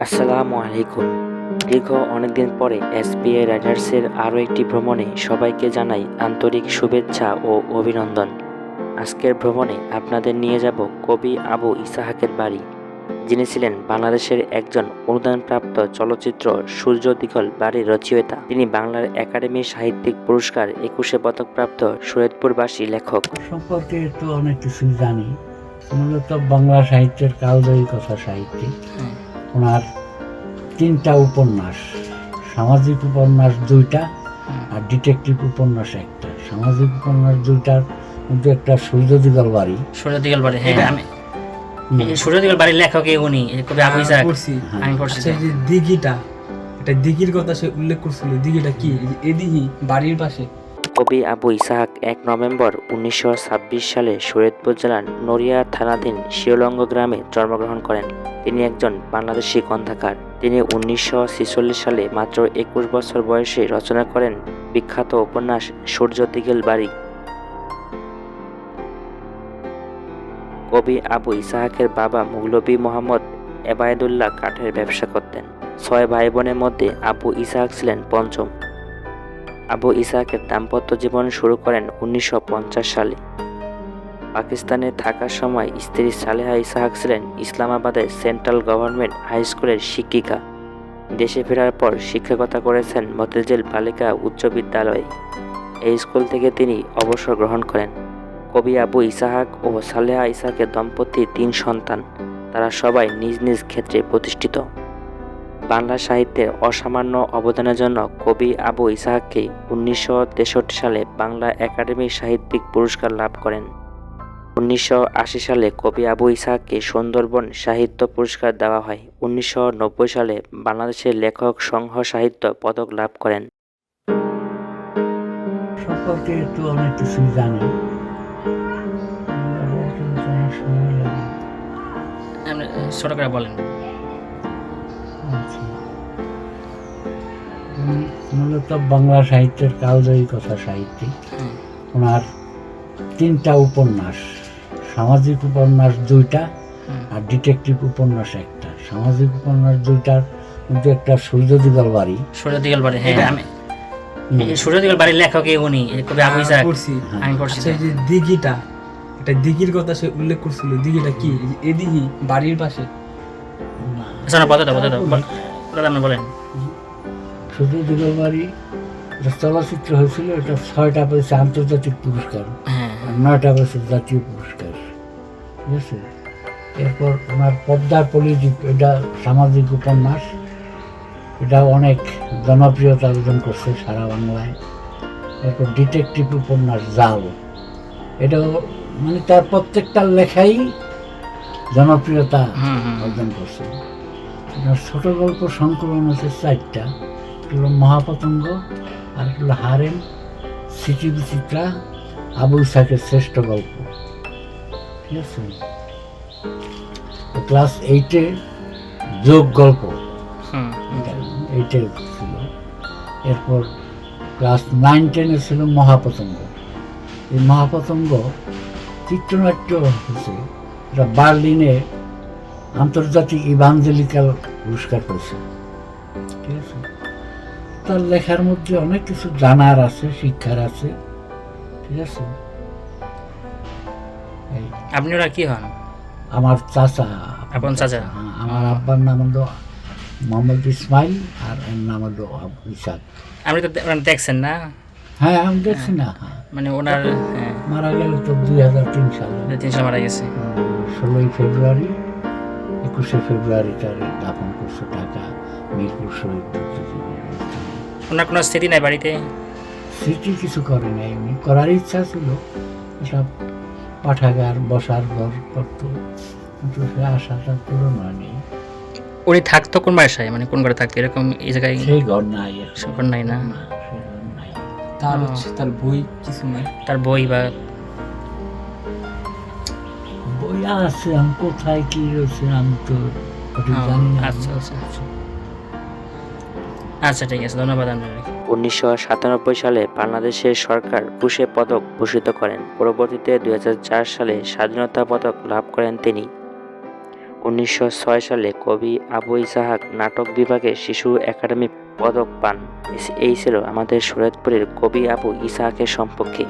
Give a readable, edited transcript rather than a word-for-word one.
আসসালামু আলাইকুম। দীর্ঘ অনেকদিন পরে এসবিআই রাইডার্সের আরও একটি ভ্রমণে সবাইকে জানাই আন্তরিক শুভেচ্ছা ও অভিনন্দন। আজকের ভ্রমণে আপনাদের নিয়ে যাব কবি আবু ইসহাকের বাড়ি, যিনি ছিলেন বাংলাদেশের একজন অনুদানপ্রাপ্ত চলচ্চিত্র সূর্য দিগল বাড়ির রচয়িতা। তিনি বাংলার একাডেমি সাহিত্যিক পুরস্কার 21 পদকপ্রাপ্ত শরীয়তপুরবাসী লেখক। সম্পর্কে তো অনেক কিছুই জানি। মূলত বাংলা সাহিত্যের কালজয়ী কথা সাহিত্যিক। ওনার 3টা উপন্যাস, সামাজিক উপন্যাস 2টা আর ডিটেকটিভ উপন্যাস 1টা। সামাজিক উপন্যাস 2টার মধ্যে একটা সূর্য দিগল বাড়ি। সূর্য দিগল বাড়ি, হ্যাঁ আমি এই সূর্য দিগল বাড়ির লেখক উনি কবি আবু ইসহাক। আমি পড়ছি। আচ্ছা, এই যে দিঘিটা, এটা দিঘির কথা সে উল্লেখ করছিল। দিঘিটা কি? এই দিঘি বাড়ির পাশে। কবি আবু ইসহাক 1 নভেম্বর 1926 সালে শরীয়তপুর জেলার নড়িয়া থানাধীন শিরলঙ্গ গ্রামে জন্মগ্রহণ করেন। তিনি একজন বাংলাদেশি গ্রন্থকার। তিনি 1946 সালে মাত্র 21 বছর বয়সে রচনা করেন বিখ্যাত উপন্যাস সূর্য দিগল বাড়ি। কবি আবু ইসহাকের বাবা মৌলভী মোহাম্মদ এবায়েদুল্লাহ কাঠের ব্যবসা করতেন। 6 ভাই বোনের মধ্যে আবু ইসহাক ছিলেন পঞ্চম। আবু ইসহাকের দাম্পত্য জীবন শুরু করেন 1950 সালে। পাকিস্তানে থাকার সময় স্ত্রী সালেহা ইসহাক ছিলেন ইসলামাবাদের সেন্ট্রাল গভর্নমেন্ট হাই স্কুলের শিক্ষিকা। দেশে ফেরার পর শিক্ষকতা করেছেন মতিঝিল বালিকা উচ্চ বিদ্যালয়ে। এই স্কুল থেকে তিনি অবসর গ্রহণ করেন। কবি আবু ইসহাক ও সালেহা ইসহাকের দম্পতির 3 সন্তান। তারা সবাই নিজ নিজ ক্ষেত্রে প্রতিষ্ঠিত। বাংলা সাহিত্যের অসামান্য অবদানের জন্য কবি আবু ইসহাককে 1963 সালে বাংলা একাডেমি সাহিত্যিক পুরস্কার লাভ করেন। 1980 সালে কবি আবু ইসহাককে সুন্দরবন সাহিত্য পুরস্কার দেওয়া হয়। 1990 সালে বাংলাদেশের লেখক সংঘ সাহিত্য পদক লাভ করেন। সম্পর্কে তো অনেক কিছুই জানি। আপনি ছোট করে বলেন। আচ্ছা। মূলত বাংলা সাহিত্যের কালজয়ী কথা সাহিত্যিক। ওনার 3টা উপন্যাস, সামাজিক উপন্যাস 2টা আর ডিটেকটিভ উপন্যাস 1টা। সামাজিক উপন্যাস 2টার মধ্যে একটা সূর্য দিগল বাড়ি। সূর্য দিগল বাড়ি, হ্যাঁ আমি এই সূর্য দিগল বাড়ির লেখক উনি কবি আবু ইসহাক। আমি পড়ছি। আচ্ছা, এই যে দিঘিটা, এটা দিঘির কথা সে উল্লেখ করছিল। দিঘিটা কি? এই দিঘি বাড়ির পাশে। আচ্ছা না, পদটা আপনি বলেন। সূর্য দিগল বাড়ি এটা চলচ্চিত্র হয়েছিল। এটা 6টা পেয়েছে আন্তর্জাতিক পুরস্কার, হ্যাঁ আর 9টা পেয়েছে জাতীয় পুরস্কার। ঠিক আছে। এরপর ওনার পদ্মার পলিদ্বীপ, এটা সামাজিক উপন্যাস। এটা অনেক জনপ্রিয়তা অর্জন করছে সারা বাংলায়। এরপর ডিটেকটিভ উপন্যাস জাল, এটাও মানে তার প্রত্যেকটা লেখাই জনপ্রিয়তা অর্জন করছে। এটার ছোট গল্প সংকলন হচ্ছে 4টা। হলো মহাপতঙ্গ, আর হলো হারেম, স্মৃতি বিচিত্রা, আবু ইসহাকের শ্রেষ্ঠ গল্প। ঠিক আছে। ক্লাস 8-এ যোগ গল্প, এইটাই ছিল। এরপর ক্লাস 9-10-এ ছিল মহাপতঙ্গ। এই মহাপতঙ্গ চিত্রনাট্য হচ্ছে, এটা বার্লিনে আন্তর্জাতিক ইভাঞ্জেলিক্যাল পুরস্কার পেয়েছে। ঠিক আছে। তার লেখার মধ্যে অনেক কিছু জানার আছে, শিক্ষার আছে। ঠিক আছে। আপনি ওরা কি হন? আমার চাচা। আপন চাচা? হ্যাঁ, আমার আব্বার নাম হলো মোহাম্মদ ইসমাইল আর এর নাম হলো আবু ইসহাক। আপনি তো দেখছেন না? হ্যাঁ, আমি দেখছি না। মানে ওনার মারা গেল তো 2003 সালে। 3 সাল মারা গেছে। 16ই ফেব্রুয়ারি, 21শে ফেব্রুয়ারি তার দাফন করছে ঢাকা মিরপুর শহীদ বুদ্ধিজীবী অনুষ্ঠানে। ওনার কোনো স্মৃতি নাই বাড়িতে? স্মৃতি কিছু করে নাই, উনি করার ইচ্ছা ছিল, সব পাঠাগার বসার ঘর করতো, কিন্তু সে আশাটা পূরণ হয়নি। উনি থাকতো কোন বাসায়, মানে কোন ঘরে থাকতো এরকম এই জায়গায়? সেই ঘর নাই, সে ঘর নাই না? সেই ঘর নাই। তার হচ্ছে তার বই কিছু নাই? তার বই বা বই আছে, আমি কোথায় কি রয়েছে আমি তো সঠিক জানি না। আচ্ছা আচ্ছা আচ্ছা, ঠিক আছে, ধন্যবাদ আপনাকে। 1997 সালে বাংলাদেশের সরকার একুশে পদক ভূষিত করেন। পরবর্তীতে 2004 সালে স্বাধীনতা পদক লাভ করেন তিনি। 1906 সালে কবি আবু ইসাহাক নাটক বিভাগে শিশু একাডেমি পদক পান। এই ছিল আমাদের শরীয়তপুরের কবি আবু ইসাহাকের সম্পর্কে।